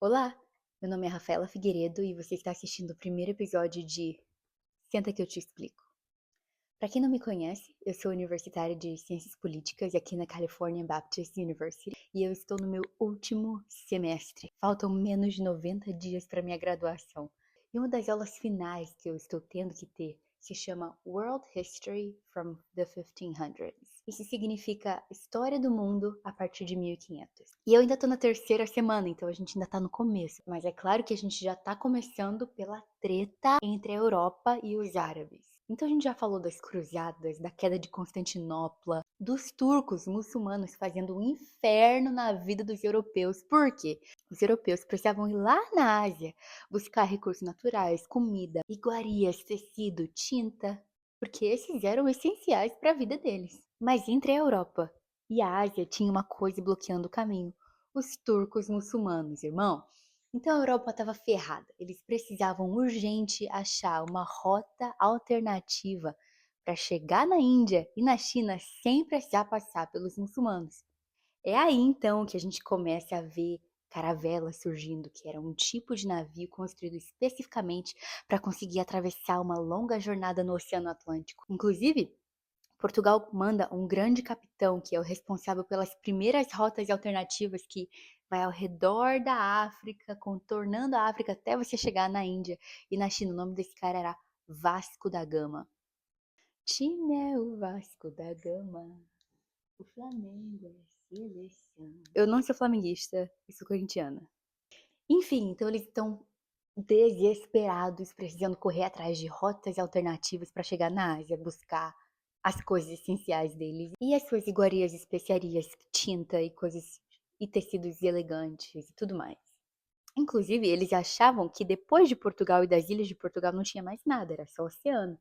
Olá, meu nome é Rafaela Figueiredo e você está assistindo o primeiro episódio de Senta que eu te explico. Para quem não me conhece, eu sou universitária de Ciências Políticas aqui na California Baptist University e eu estou no meu último semestre. Faltam menos de 90 dias para minha graduação. E uma das aulas finais que eu estou tendo que ter se chama World History from the 1500s. Isso significa História do Mundo a partir de 1500. E eu ainda tô na terceira semana, então a gente ainda tá no começo. Mas é claro que a gente já tá começando pela treta entre a Europa e os árabes. Então a gente já falou das cruzadas, da queda de Constantinopla, dos turcos muçulmanos fazendo um inferno na vida dos europeus. Por quê? Os europeus precisavam ir lá na Ásia buscar recursos naturais, comida, iguarias, tecido, tinta, porque esses eram essenciais para a vida deles. Mas entre a Europa e a Ásia tinha uma coisa bloqueando o caminho: os turcos muçulmanos, irmão. Então a Europa estava ferrada. Eles precisavam urgente achar uma rota alternativa para chegar na Índia e na China sem precisar passar pelos muçulmanos. É aí então que a gente começa a ver caravelas surgindo, que era um tipo de navio construído especificamente para conseguir atravessar uma longa jornada no Oceano Atlântico. Inclusive, Portugal manda um grande capitão que é o responsável pelas primeiras rotas alternativas que vai ao redor da África, contornando a África até você chegar na Índia e na China. O nome desse cara era Vasco da Gama. Time é o Vasco da Gama, o Flamengo é seleção. Eu não sou flamenguista, eu sou corintiana. Enfim, então eles estão desesperados, precisando correr atrás de rotas alternativas para chegar na Ásia, buscar as coisas essenciais deles e as suas iguarias, especiarias, tinta e coisas e tecidos elegantes e tudo mais. Inclusive, eles achavam que depois de Portugal e das ilhas de Portugal não tinha mais nada, era só oceano.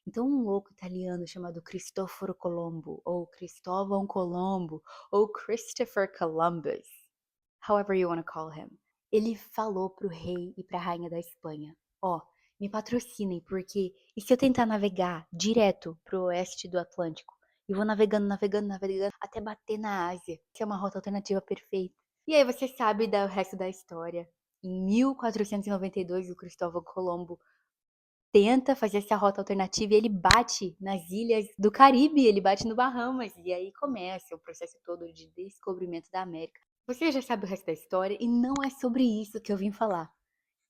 Então, um louco italiano chamado Cristoforo Colombo, ou Cristóvão Colombo, ou Christopher Columbus, however you want to call him, ele falou pro rei e pra rainha da Espanha: ó, me patrocinem, porque e se eu tentar navegar direto pro oeste do Atlântico? E vou navegando, navegando, navegando, até bater na Ásia, que é uma rota alternativa perfeita. E aí você sabe do resto da história. Em 1492, o Cristóvão Colombo tenta fazer essa rota alternativa e ele bate nas ilhas do Caribe, ele bate no Bahamas, e aí começa o processo todo de descobrimento da América. Você já sabe o resto da história e não é sobre isso que eu vim falar.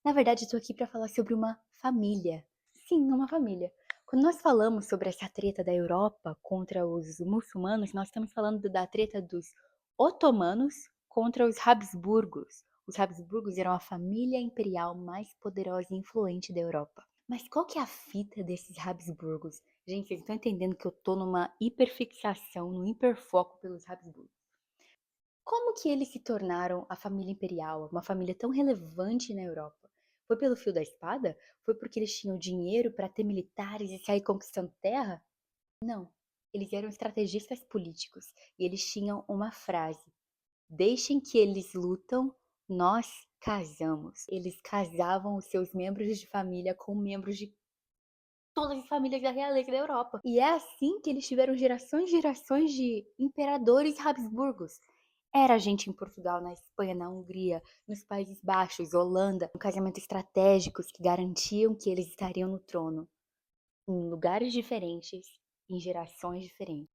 Na verdade, eu tô aqui para falar sobre uma família. Sim, uma família. Quando nós falamos sobre essa treta da Europa contra os muçulmanos, nós estamos falando da treta dos otomanos contra os Habsburgos. Os Habsburgos eram a família imperial mais poderosa e influente da Europa. Mas qual que é a fita desses Habsburgos? Gente, vocês estão entendendo que eu tô numa hiperfixação, num hiperfoco pelos Habsburgos. Como que eles se tornaram a família imperial, uma família tão relevante na Europa? Foi pelo fio da espada? Foi porque eles tinham dinheiro para ter militares e sair conquistando terra? Não. Eles eram estrategistas políticos e eles tinham uma frase: deixem que eles lutam, nós casamos. Eles casavam os seus membros de família com membros de todas as famílias da realeza da Europa. E é assim que eles tiveram gerações e gerações de imperadores Habsburgos. Era gente em Portugal, na Espanha, na Hungria, nos Países Baixos, Holanda, um casamento estratégicos que garantiam que eles estariam no trono, em lugares diferentes, em gerações diferentes.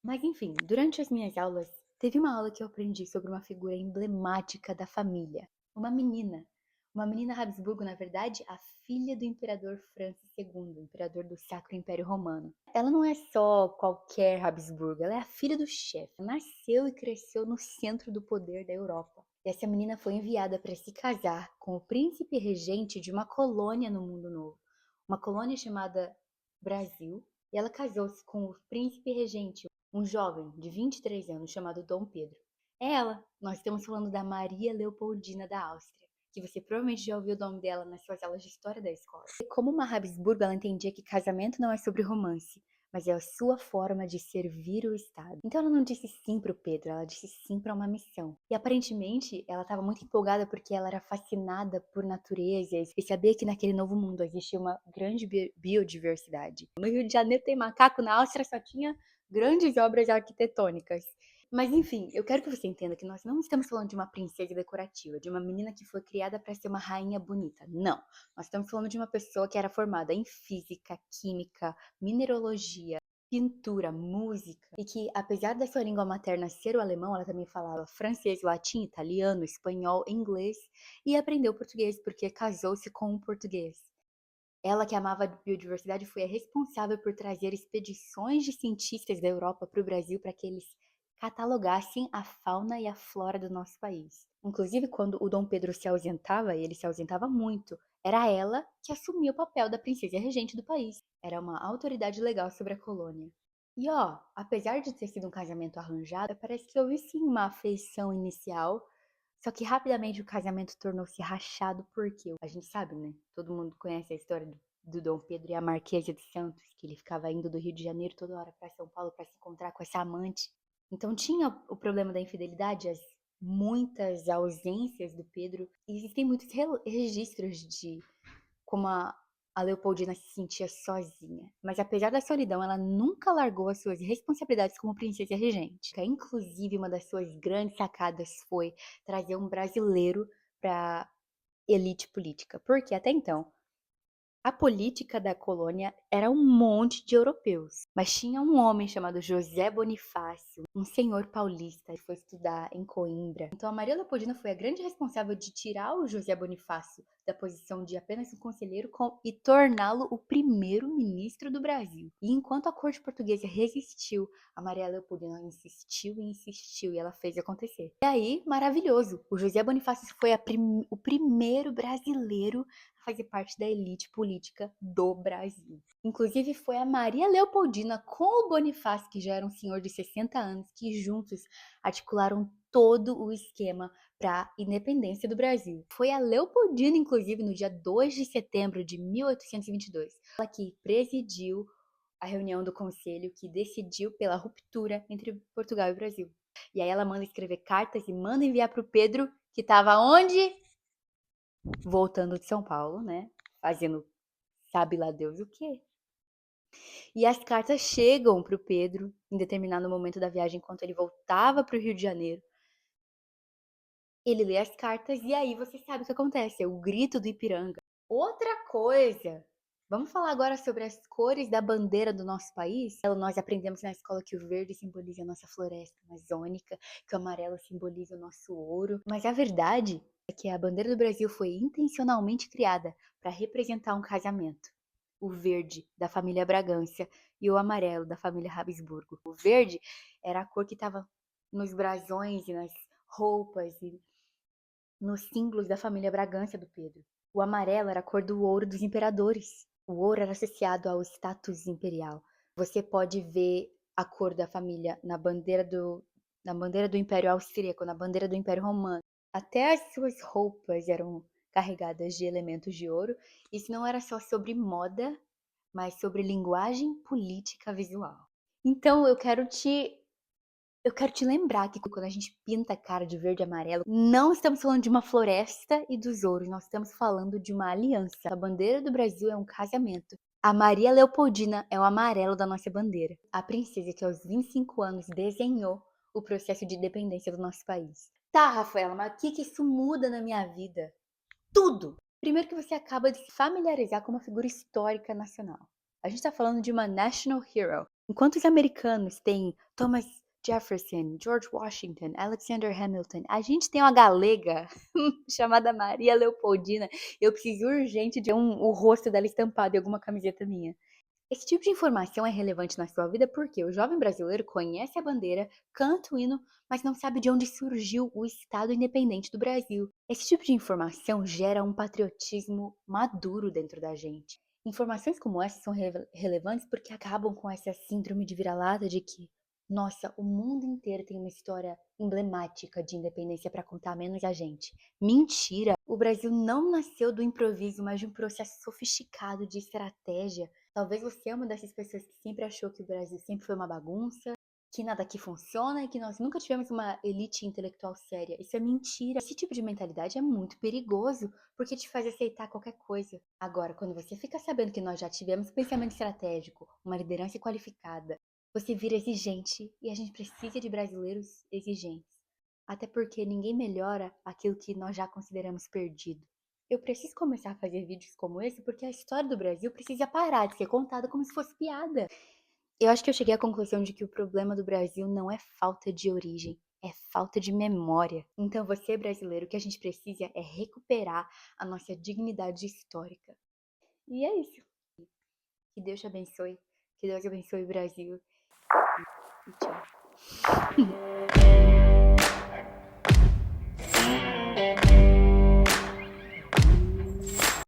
Mas enfim, durante as minhas aulas, teve uma aula que eu aprendi sobre uma figura emblemática da família, uma menina. Uma menina Habsburgo, na verdade, a filha do imperador Francis II, imperador do Sacro Império Romano. Ela não é só qualquer Habsburgo, ela é a filha do chefe. Nasceu e cresceu no centro do poder da Europa. E essa menina foi enviada para se casar com o príncipe regente de uma colônia no Mundo Novo, uma colônia chamada Brasil, e ela casou-se com o príncipe regente, um jovem de 23 anos chamado Dom Pedro. É ela, nós estamos falando da Maria Leopoldina da Áustria, que você provavelmente já ouviu o nome dela nas suas aulas de história da escola. E como uma Habsburgo, ela entendia que casamento não é sobre romance, mas é a sua forma de servir o Estado. Então ela não disse sim para o Pedro, ela disse sim para uma missão. E aparentemente ela estava muito empolgada porque ela era fascinada por natureza e sabia que naquele novo mundo existia uma grande biodiversidade. No Rio de Janeiro tem macaco, na Áustria só tinha grandes obras arquitetônicas. Mas enfim, eu quero que você entenda que nós não estamos falando de uma princesa decorativa, de uma menina que foi criada para ser uma rainha bonita. Não. Nós estamos falando de uma pessoa que era formada em física, química, mineralogia, pintura, música, e que, apesar da sua língua materna ser o alemão, ela também falava francês, latim, italiano, espanhol, inglês e aprendeu português porque casou-se com um português. Ela, que amava a biodiversidade, foi a responsável por trazer expedições de cientistas da Europa para o Brasil para que eles catalogassem a fauna e a flora do nosso país. Inclusive, quando o Dom Pedro se ausentava, e ele se ausentava muito, era ela que assumia o papel da princesa regente do país. Era uma autoridade legal sobre a colônia. E ó, apesar de ter sido um casamento arranjado, parece que houve sim uma afeição inicial, só que rapidamente o casamento tornou-se rachado porque a gente sabe, né? Todo mundo conhece a história do Dom Pedro e a Marquesa de Santos, que ele ficava indo do Rio de Janeiro toda hora para São Paulo para se encontrar com essa amante. Então tinha o problema da infidelidade, as muitas ausências do Pedro. E existem muitos registros de como a Leopoldina se sentia sozinha. Mas apesar da solidão, ela nunca largou as suas responsabilidades como princesa regente. Inclusive, uma das suas grandes sacadas foi trazer um brasileiro para elite política. Porque até então, a política da colônia era um monte de europeus, mas tinha um homem chamado José Bonifácio, um senhor paulista, que foi estudar em Coimbra. Então a Maria Leopoldina foi a grande responsável de tirar o José Bonifácio da posição de apenas um conselheiro e torná-lo o primeiro-ministro do Brasil. E enquanto a corte portuguesa resistiu, a Maria Leopoldina insistiu e insistiu e ela fez acontecer. E aí, maravilhoso, o José Bonifácio foi o primeiro brasileiro fazer parte da elite política do Brasil. Inclusive, foi a Maria Leopoldina com o Bonifácio, que já era um senhor de 60 anos, que juntos articularam todo o esquema para a independência do Brasil. Foi a Leopoldina, inclusive, no dia 2 de setembro de 1822, ela que presidiu a reunião do conselho que decidiu pela ruptura entre Portugal e Brasil. E aí ela manda escrever cartas e manda enviar para o Pedro, que estava onde? Voltando de São Paulo, né? Fazendo sabe lá Deus o quê. E as cartas chegam para o Pedro em determinado momento da viagem, enquanto ele voltava para o Rio de Janeiro. Ele lê as cartas e aí você sabe o que acontece, é o grito do Ipiranga. Outra coisa, vamos falar agora sobre as cores da bandeira do nosso país? Nós aprendemos na escola que o verde simboliza a nossa floresta amazônica, que o amarelo simboliza o nosso ouro, mas a verdade é que a bandeira do Brasil foi intencionalmente criada para representar um casamento. O verde da família Bragança e o amarelo da família Habsburgo. O verde era a cor que estava nos brasões e nas roupas e nos símbolos da família Bragança do Pedro. O amarelo era a cor do ouro dos imperadores. O ouro era associado ao status imperial. Você pode ver a cor da família na bandeira do Império Austríaco, na bandeira do Império Romano. Até as suas roupas eram carregadas de elementos de ouro. Isso não era só sobre moda, mas sobre linguagem política visual. Então eu quero te lembrar que quando a gente pinta a cara de verde e amarelo, não estamos falando de uma floresta e dos ouros, nós estamos falando de uma aliança. A bandeira do Brasil é um casamento. A Maria Leopoldina é o amarelo da nossa bandeira. A princesa que aos 25 anos desenhou o processo de independência do nosso país. Tá, Rafaela, mas o que isso muda na minha vida? Tudo! Primeiro que você acaba de se familiarizar com uma figura histórica nacional. A gente está falando de uma national hero. Enquanto os americanos têm Thomas Jefferson, George Washington, Alexander Hamilton, a gente tem uma galega chamada Maria Leopoldina. Eu preciso urgente de o rosto dela estampado em alguma camiseta minha. Esse tipo de informação é relevante na sua vida porque o jovem brasileiro conhece a bandeira, canta o hino, mas não sabe de onde surgiu o Estado independente do Brasil. Esse tipo de informação gera um patriotismo maduro dentro da gente. Informações como essa são relevantes porque acabam com essa síndrome de vira-lata de que, nossa, o mundo inteiro tem uma história emblemática de independência para contar, menos a gente. Mentira! O Brasil não nasceu do improviso, mas de um processo sofisticado de estratégia. Talvez você é uma dessas pessoas que sempre achou que o Brasil sempre foi uma bagunça, que nada aqui funciona e que nós nunca tivemos uma elite intelectual séria. Isso é mentira. Esse tipo de mentalidade é muito perigoso, porque te faz aceitar qualquer coisa. Agora, quando você fica sabendo que nós já tivemos pensamento estratégico, uma liderança qualificada, Você vira exigente e a gente precisa de brasileiros exigentes. Até porque ninguém melhora aquilo que nós já consideramos perdido. Eu preciso começar a fazer vídeos como esse porque a história do Brasil precisa parar de ser contada como se fosse piada. Eu acho que eu cheguei à conclusão de que o problema do Brasil não é falta de origem, é falta de memória. Então, você, brasileiro, o que a gente precisa é recuperar a nossa dignidade histórica. E é isso. Que Deus te abençoe. Que Deus abençoe o Brasil. E tchau.